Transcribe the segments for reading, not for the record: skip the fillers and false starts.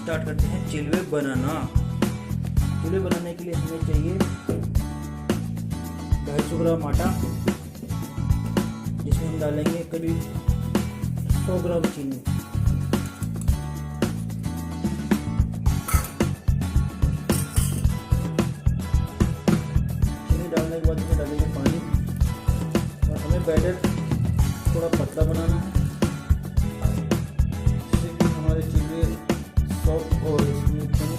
Start करते हैं चिलवे बनाना। चिलवे बनाने के लिए हमें चाहिए 250 ग्राम आटा, जिसमें हम डालेंगे करीब 100 ग्राम चीनी। चीनी डालने के बाद इसमें डालेंगे पानी और हमें बैटर थोड़ा पतला बनाना है, जिससे कि हमारे चिलवे सॉफ्ट और स्मूथ बने।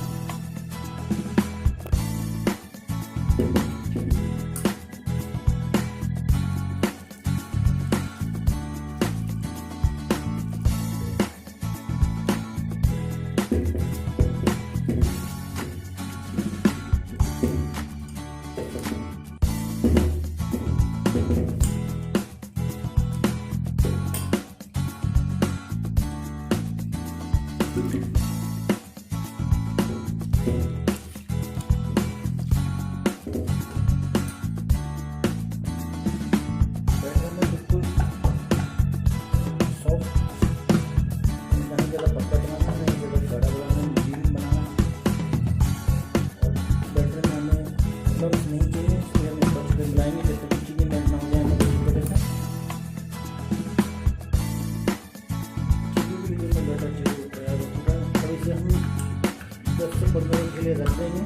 के लिए रख देंगे,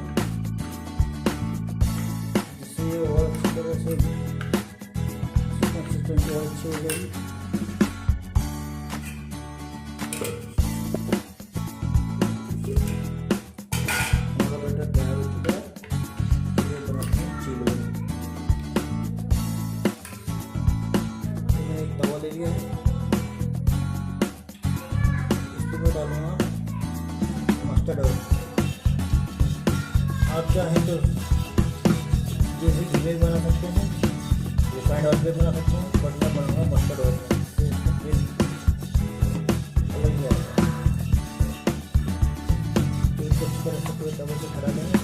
जिससे ये और अच्छी तरह से कंसिस्टेंसी और अच्छी हो जाएगी। हमारा बैटर तैयार हो चुका है। ये बनाते हैं चिलवे। मैंने एक तवा ले लिया है, इसको मैं डालूंगा मस्टर्ड ऑयल। आप चाहें तो जैसे घी में बना सकते हैं, रिफाइंड ऑयल पे बना सकते हैं, बट मैं बनाऊंगा मस्टर्ड ऑयल में, इससे इसका टेस्ट अलग ही आएगा। तो इसको अच्छी तरह से पूरे तवे से खड़ा लेंगे।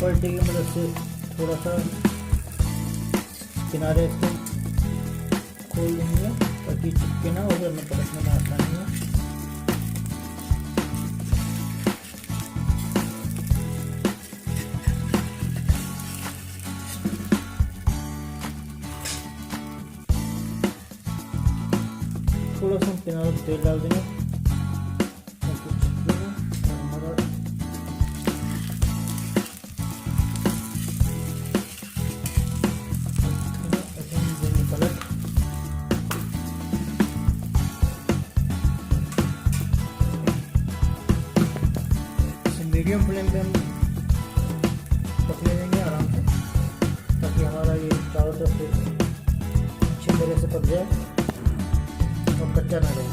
पलटे की मदद से थोड़ा सा किनारे इसको खोल देंगे ताकि चिपके ना, और हमें पलटने में आसानी हो। थोड़ा सा किनारों पर तेल डाल देंगे ताकि चिपके ना, और हमारा मीडियम फ्लेम पे हम पकने देंगे आराम से, ताकि हमारा ये चारों तरफ से अच्छी तरह से पक जाए और कच्चा ना रहे।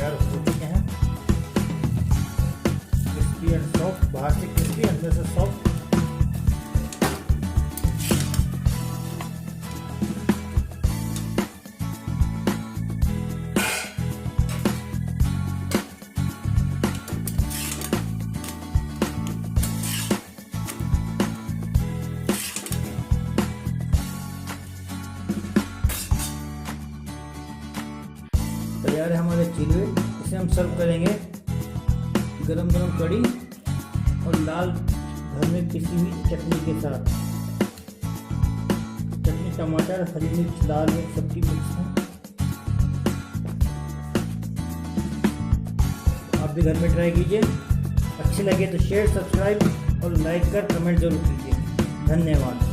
तैयार हो चुके हैं। क्रिस्पी एंड सॉफ्ट, बाहर से क्रिस्पी अंदर से सॉफ्ट। तैयार है हमारे चिल्ले। इसे हम सर्व करेंगे गरम गरम कड़ी और लाल घर में पिसी हुई चटनी के साथ। चटनी टमाटर, हरी मिर्च, लाल मिर्च सबकी मिक्स है। आप भी घर में ट्राई कीजिए। अच्छी लगे तो शेयर, सब्सक्राइब और लाइक कर कमेंट जरूर कीजिए। धन्यवाद।